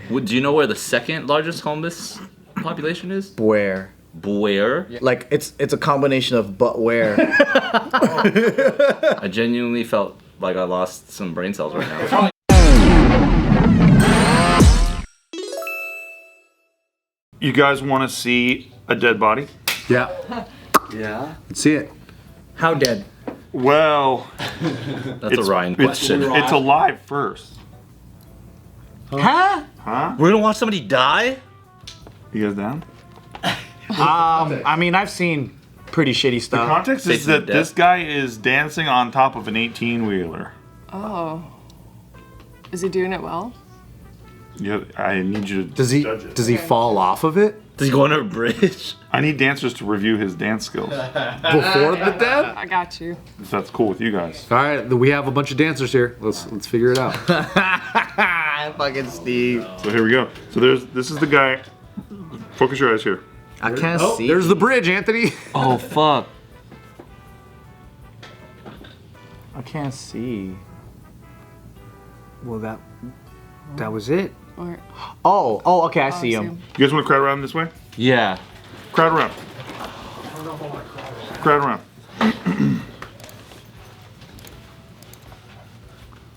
Do you know where the second largest homeless population is? Where? Where? Like it's a combination of but where. I genuinely felt like I lost some brain cells right now. You guys want to see a dead body? Yeah. Yeah. Let's see it. How dead? Well, That's a Ryan question. It's alive first. Huh? Huh? We're gonna watch somebody die? You guys down? I mean, I've seen pretty shitty The stuff. context is that this guy is dancing on top of an 18-wheeler. Oh. Is he doing it well? Yeah, I need you to Does he judge it. does he fall off of it Does he go under a bridge? I need dancers to review his dance skills, before the death? I got you. if that's cool with you guys. All right, we have a bunch of dancers here. Let's figure it out. Fucking Steve. So here we go. So this is the guy. Focus your eyes here. I can't see. There's the bridge, Anthony. Oh, fuck. I can't see. Well, that was it. Or Oh, okay, I see him. You guys want to crowd around this way? Yeah. Crowd around. Crowd around.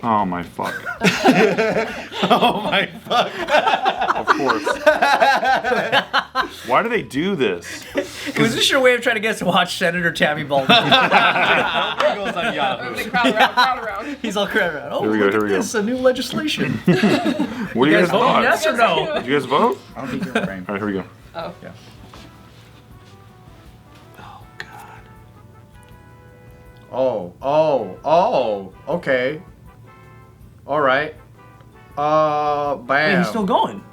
Oh my fuck. Oh my fuck. Of course. Why do they do this? Was this your way of trying to get us to watch Senator Tammy Baldwin? the crowd around. He's all crowd around. Oh, Here we go, look here at we go. this, a new legislation. What do you guys Vote thought? yes or no? Did you guys vote? I don't think you're framed. All right, here we go. Oh. Yeah. Oh, okay. All right. Bam. Wait, he's still going.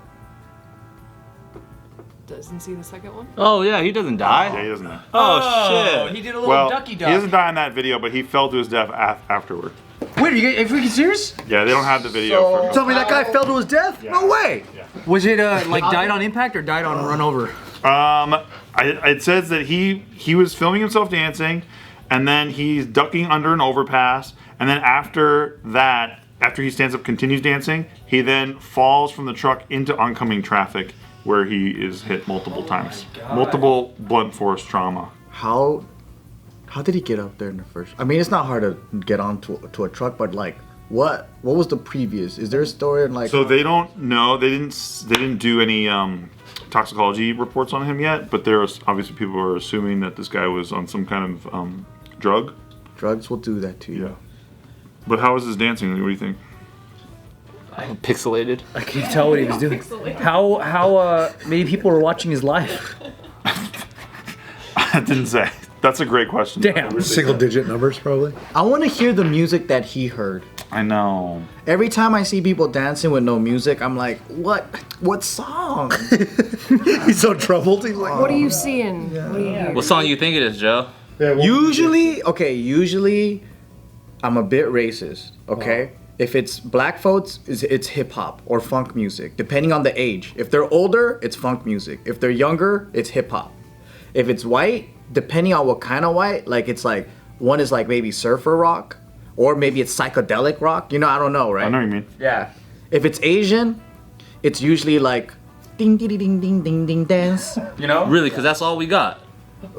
Doesn't see the second one? Oh, yeah, he doesn't die. Yeah, he doesn't know. Oh, shit. He did a little Well, ducky he duck. doesn't die in that video, but he fell to his death afterward. Wait, are you freaking serious? Yeah, they don't have the video. Tell me that guy fell to his death? No way. Was it like died on impact or died on run over? It says that he was filming himself dancing, and then he's ducking under an overpass, and then after that, after he stands up, continues dancing, he then falls from the truck into oncoming traffic, where he is hit multiple times. Multiple blunt force trauma. How did he get up there in the first? I mean, it's not hard to get onto to a truck, but like, what was the previous? Is there a story in like? So they don't know. They didn't do any toxicology reports on him yet, but there's obviously people are assuming that this guy was on some kind of drug. Drugs will do that to you. Yeah. But how was his dancing? What do you think? Pixelated. I can't tell what he was doing. How many people were watching his live? I didn't say. That's a great question. Damn. Single digit numbers, probably. I want to hear the music that he heard. I know. Every time I see people dancing with no music, I'm like, what song? He's so troubled. He's like, What are you seeing? What do you hear? What song you think it is, Joe? Usually, I'm a bit racist, okay? If it's black folks, it's hip hop or funk music, depending on the age. If they're older, it's funk music. If they're younger, it's hip hop. If it's white, depending on what kind of white, like it's like, one is like maybe surfer rock, or maybe it's psychedelic rock. You know, I don't know, right? I know what you mean. Yeah. If it's Asian, it's usually like ding ding ding ding ding ding dance. You know? Really, because that's all we got.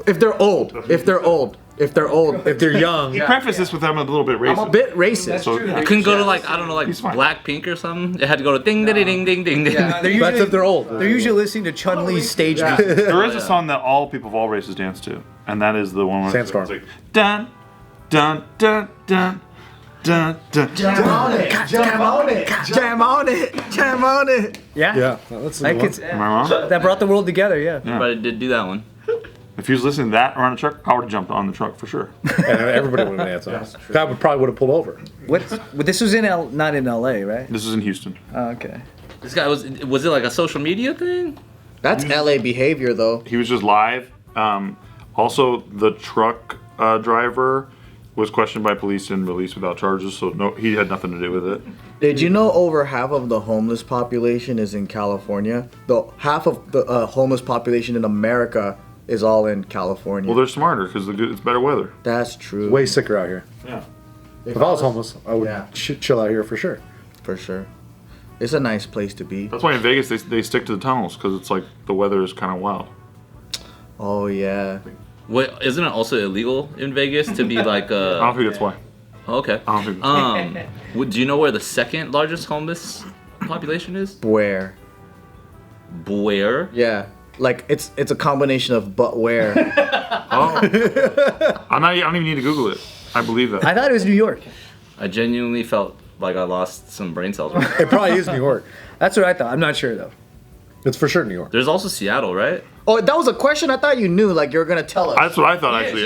If they're old, if they're young. He prefaced this with I'm a little bit racist. I'm a bit racist. So You couldn't go to like, I don't know, like He's fine. Blackpink or something. It had to go to ding ding ding ding ding ding. They're That's usually, if they're old. they're usually listening to Chun Li's stage music. there is a song that all people of all races dance to, and that is the one where Sandstorm. it's like dun dun dun dun dun dun. Jam on it, jam on it, jam on it, jam on it. Yeah. Yeah, that's the That, one. Am I wrong? that brought the world together, yeah. Everybody did do that one. If he was listening to that around a truck, I would have jumped on the truck for sure. And everybody would have danced on. That would probably would have pulled over. This was not in LA, right? This is in Houston. Oh, okay. This guy was it like a social media thing? That's LA behavior though. He was just live. Also, the truck driver was questioned by police and released without charges, so no, he had nothing to do with it. Did you know over half of the homeless population is in California? Half of the homeless population in America is all in California. Well, they're smarter because it's better weather. That's true. Way sicker out here. Yeah. If I was homeless, I would Yeah. chill out here for sure. For sure. It's a nice place to be. That's why in Vegas they stick to the tunnels because it's like the weather is kind of wild. Oh yeah. Wait, isn't it also illegal in Vegas to be like I don't think that's why. Okay. I don't think that's why. Do you know where the second largest homeless population is? Where? Where? Yeah. Like it's a combination of but where. Oh. I don't even need to Google it. I believe that. I thought it was New York. I genuinely felt like I lost some brain cells. It probably is New York. That's what I thought. I'm not sure though. It's for sure New York. There's also Seattle, right? Oh, that was a question I thought you knew. Like you were gonna tell us. That's what I thought actually.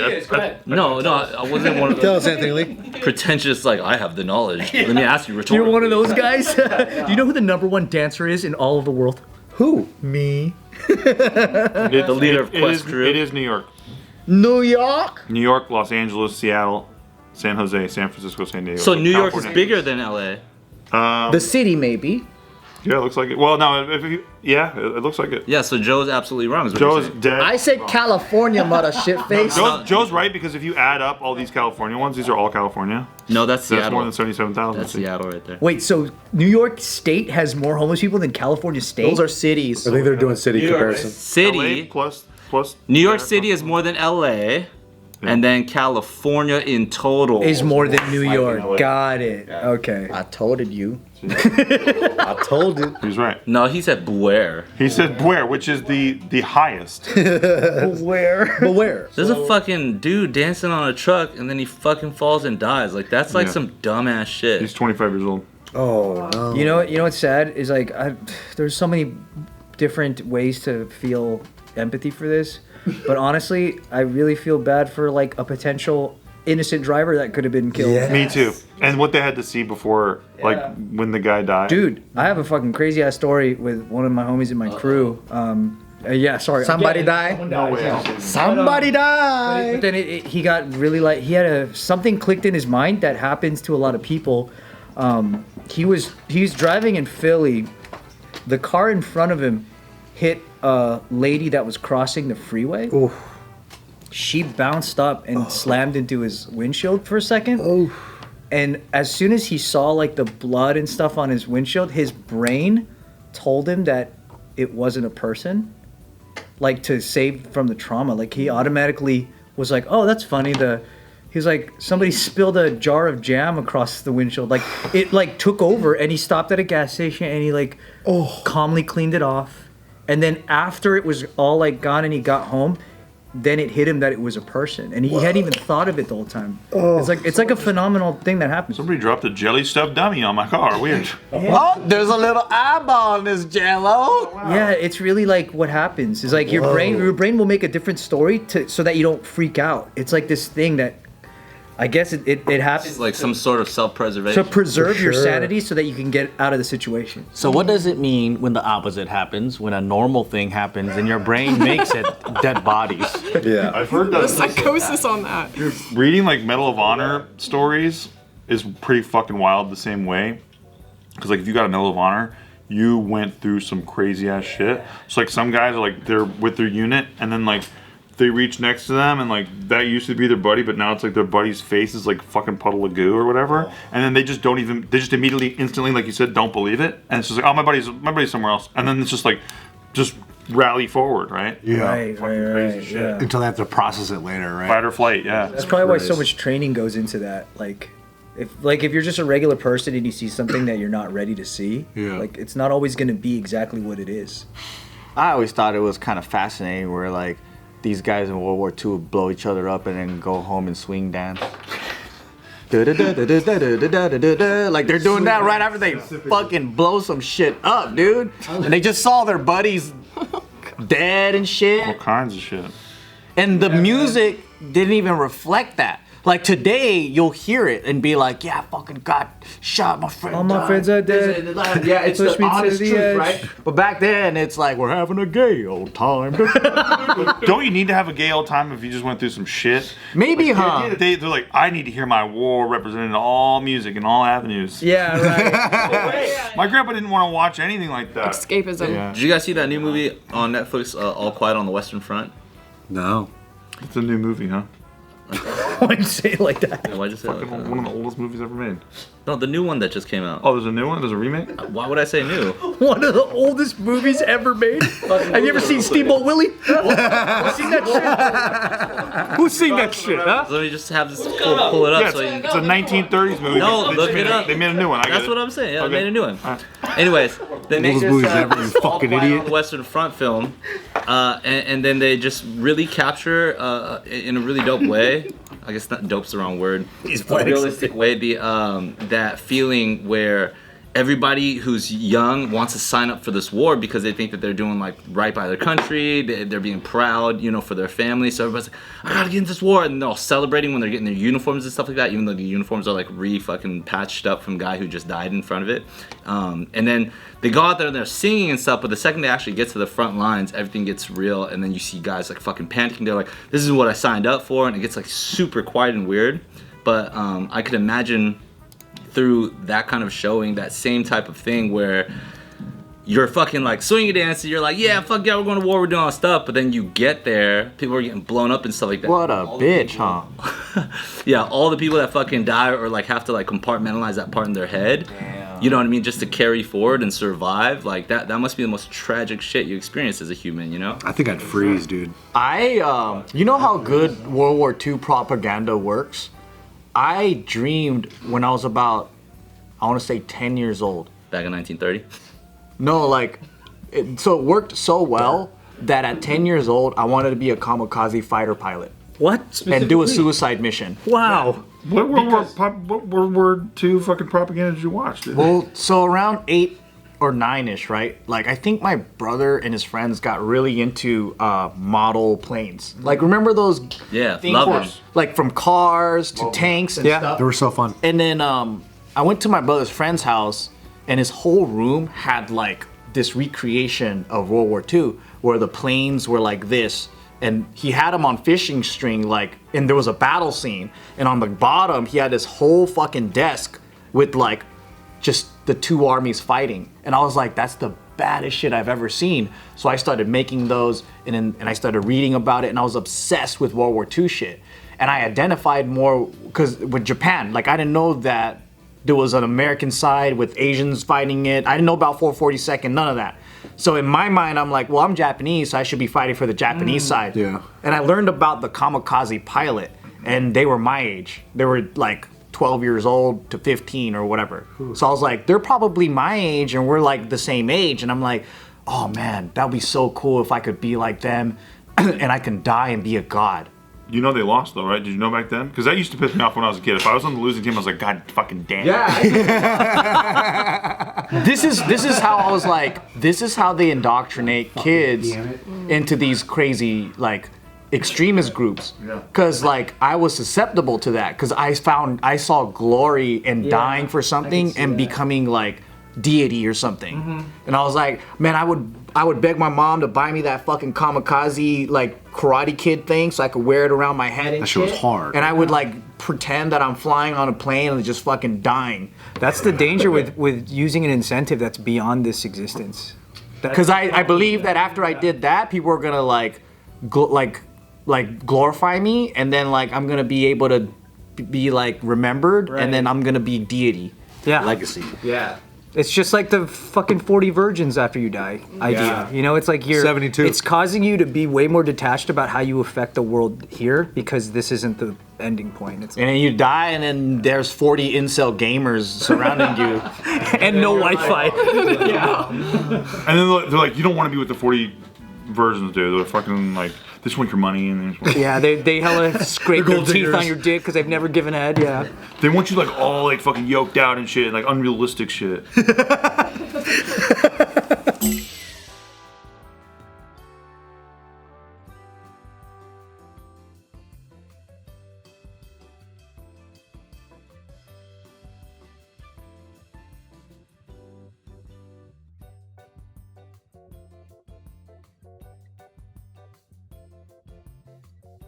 No, I wasn't one of Tell us, those Anthony Lee. pretentious, like, I have the knowledge. Let me ask you rhetorically. You're one of those guys. Do you know who the #1 dancer is in all of the world? Who? Me. The leader of Quest Crew. It is New York. New York. New York, Los Angeles, Seattle, San Jose, San Francisco, San Diego. So New York is California. bigger than LA. The city maybe. Yeah, it looks like it. Well, no, it looks like it. Yeah, so Joe's absolutely wrong. Is what you're Joe's saying. dead. I said California, mother shit face. Joe's right because if you add up all these California ones, these are all California. No, that's That's Seattle. more than 77,000. That's Seattle right there. Wait, so New York State has more homeless people than California State? Those are cities. I think they're doing city comparison. City. LA plus. New York City is more than LA, and then California in total is more than New York. Got it. Okay. I told you. I told you. He's right. No, he said Beware. He said where, which is the highest. Where? But where? There's a fucking dude dancing on a truck, and then he fucking falls and dies. Like that's like Yeah. some dumbass shit. He's 25 years old. Oh no. You know what's sad is like there's so many different ways to feel empathy for this, but honestly, I really feel bad for like a potential innocent driver that could have been killed. Yeah. Me too. And what they had to see before, like when the guy died. Dude, I have a fucking crazy ass story with one of my homies in my crew. Yeah, sorry. Somebody Yeah, die? someone died, yeah. Somebody But died. then he got really like he had something clicked in his mind that happens to a lot of people. He was driving in Philly. The car in front of him hit a lady that was crossing the freeway. Oof. She bounced up and slammed into his windshield for a second. And as soon as he saw like the blood and stuff on his windshield, his brain told him that it wasn't a person. Like to save from the trauma. Like he automatically was like, "Oh, that's funny." He was like, somebody spilled a jar of jam across the windshield. Like it like took over, and he stopped at a gas station and he like calmly cleaned it off. And then after it was all like gone and he got home, then it hit him that it was a person, and he hadn't even thought of it the whole time. It's like a phenomenal thing that happens. Somebody dropped a jelly stuffed dummy on my car. Weird. Oh, there's a little eyeball in this jello. Yeah, it's really like what happens is like your brain will make a different story so that you don't freak out. It's like this thing that I guess it happens It's like some sort of self-preservation. to preserve your sure. sanity so that you can get out of the situation. So what does it mean when the opposite happens? When a normal thing happens and your brain makes it dead bodies? Yeah. I've heard The that psychosis on that. reading like Medal of Honor stories is pretty fucking wild the same way. Because like if you got a Medal of Honor, you went through some crazy ass shit. So like some guys are like they're with their unit and then like they reach next to them and like that used to be their buddy, but now it's like their buddy's face is like fucking puddle of goo or whatever. And then they just immediately instantly, like you said, don't believe it. And it's just like, oh, my buddy's somewhere else. And then it's just like just rally forward, right? Yeah. Right, crazy shit. yeah. Until they have to process it later, right? Fight or flight, yeah. That's probably why so much training goes into that. Like if you're just a regular person and you see something that you're not ready to see, Yeah. like it's not always going to be exactly what it is. I always thought it was kind of fascinating where like these guys in World War II would blow each other up and then go home and swing dance. Like they're doing that right after they fucking blow some shit up, dude. And they just saw their buddies dead and All shit. kinds of shit. And the music didn't even reflect that. Like today, you'll hear it and be like, "Yeah, I fucking got shot. My friend. All my died." friends are dead. Yeah, it's Push the me to honest the truth, edge. right? But back then, it's like we're having a gay old time. Don't you need to have a gay old time if you just went through some shit? Maybe, The huh? idea that they're like, I need to hear my war represented in all music and all avenues. Yeah, right. My grandpa didn't want to watch anything like that. Escapism. Yeah. Did you guys see that new movie on Netflix, All Quiet on the Western Front? No. It's a new movie, huh? Why'd you say it like that? Why'd you say it like that? One of the oldest movies ever made. No, the new one that just came out. Oh, there's a new one? There's a remake? Why would I say new? One of the oldest movies ever made. Have you ever seen Steamboat Willie? Who's seen that shit? Who's seen that shit, huh? Let me just have this pull it up. Yeah, so you it's a 1930s movie. No, They look just made it up. They made a new one. I That's get what it. I'm saying. Yeah, Okay. they made a new one. Anyways, they make Oldest this movies ever, you all fucking quiet idiot. on the Western Front film, and then they just really capture in a really dope way. I guess not dope's the wrong word. A realistic way that feeling where everybody who's young wants to sign up for this war because they think that they're doing like right by their country. They're being proud, you know, for their family. So everybody's like, I gotta get in this war, and they're all celebrating when they're getting their uniforms and stuff like that. Even though the uniforms are like fucking patched up from a guy who just died in front of it. And then they go out there and they're singing and stuff. But the second they actually get to the front lines, everything gets real. And then you see guys like fucking panicking. They're like, this is what I signed up for, and it gets like super quiet and weird. But I could imagine through that kind of showing that same type of thing where you're fucking like swinging dancing, you're like, yeah, fuck yeah, we're going to war, we're doing all this stuff, but then you get there, people are getting blown up and stuff like that. What a bitch, huh? Yeah, all the people that fucking die or like have to like compartmentalize that part in their head. Damn. You know what I mean? Just to carry forward and survive. Like that must be the most tragic shit you experience as a human, you know? I think I'd freeze, dude. You know how good World War II propaganda works? I dreamed when I was about, I want to say 10 years old. Back in 1930. No, like, so it worked so well that at 10 years old, I wanted to be a kamikaze fighter pilot What? and do a suicide mission. Wow. What World War II fucking propaganda did you watch, dude? Well, so around 8 or 9-ish, right? Like, I think my brother and his friends got really into model planes. Like, remember those Yeah, things love where- them. like from cars to tanks and Yeah. stuff? They were so fun. And then I went to my brother's friend's house, and his whole room had like this recreation of World War II, where the planes were like this, and he had them on fishing string, like, and there was a battle scene, and on the bottom he had this whole fucking desk with like just the two armies fighting, and I was like, that's the baddest shit I've ever seen. So I started making those, and I started reading about it, and I was obsessed with World War II shit. And I identified more because with Japan, like I didn't know that there was an American side with Asians fighting it. I didn't know about 442nd, none of that. So in my mind, I'm like, well, I'm Japanese, so I should be fighting for the Japanese side. Yeah. And I learned about the kamikaze pilot, and they were my age. They were like 12 years old to 15 or whatever. So I was like, they're probably my age, and we're like the same age. And I'm like, oh man, that would be so cool if I could be like them, and I can die and be a god. You know they lost though, right? Did you know back then? Because that used to piss me off when I was a kid. If I was on the losing team, I was like, God fucking damn. This is how I was like, this is how they indoctrinate kids into these crazy like extremist groups. Cause like I was susceptible to that, cause I saw glory in dying for something and becoming like deity or something. And I was like, man, I would beg my mom to buy me that fucking kamikaze like Karate Kid thing so I could wear it around my head and That shit was shit. hard. And I would like pretend that I'm flying on a plane and just fucking dying. That's the danger with using an incentive that's beyond this existence. Because I believe that after I did that, people are gonna like glorify me, and then like I'm gonna be able to be like remembered, and then I'm gonna be deity. Yeah. Legacy. Yeah. It's just like the fucking 40 virgins after you die idea. Yeah. You know, it's like you're 72. It's causing you to be way more detached about how you affect the world here because this isn't the ending point. It's And then you die, and then there's 40 incel gamers surrounding you. and no Wi-Fi. And then they're like, you don't want to be with the 40 versions, dude. They're fucking like, they just want your money, and they just want, Yeah, they hella scrape their gold teeth diggers. on your dick because they've never given head. Yeah. they want you like all like fucking yoked out and shit, like unrealistic shit.